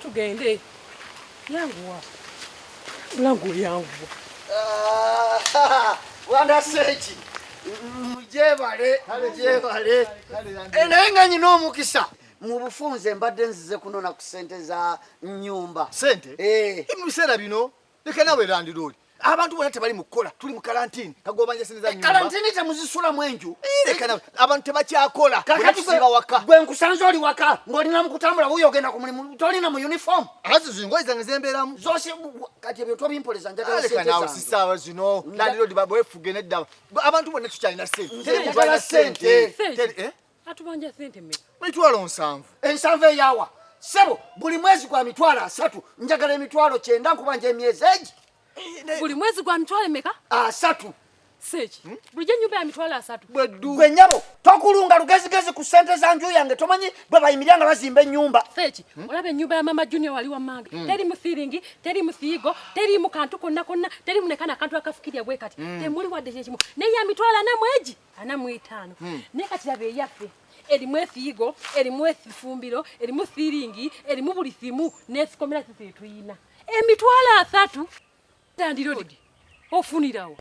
tugende. Yanguwa. Mlango yangu. Wanda sechi. Mujebale. Enenga nyino omukisa. Mu bufunze mbadde nzize kunona ku sente za nyumba. Sente? Imusera bino leka nawe landlord. Abantu bona tebali mukola tuli mu karantini kagobanja sente za nyumba. Karantini temuzisula mwenju. Leka nawe abantu tebakyakola. Kakati waka. Gwe nkusanze oli waka ng'olina mu kutambula wuyo ogenda ku mulimu tolina mu uniform. Azo zingoyi zange zemberamu. Zose kati ebyo tobimpoleza njagala sente zange. Leka nawe sisaawa zino landlord babwefuge nedda. Abantu bona tukyalina sente. Njagala sente. Atubanja sente me. Mitwalo 7. Ensanvu eyawa. Sebo buli mwezi kwa mitwalo 3 njagala emitwalo 9 nkubanja emyezi egi. Buli mwezi gwa mitwalo meka? 3. Sechi. Bulije nyumba ya mitwalo 3. Gwe nyabo tokulunga lugezigezi ku sente za nju yange tomanyi bwe bayimiranga bazimba ennyumba. Sechi. Olabe nyumba ya mama Junior wali wa mange. Teri musiringi, teri musiigo, teri mu kantu konna, teri munekana kantu akafikiria bwe kati. Tembuli wadde kyekimu. Ne ya mitwalo 4 mwezi. 5. Ne kati yabe yaffe. Erimu efiigo, erimu efumbiro, erimu siringi, erimu buli simu n'esikomera sisi tuyina. Emitwalo 3 landlord ofunirawo.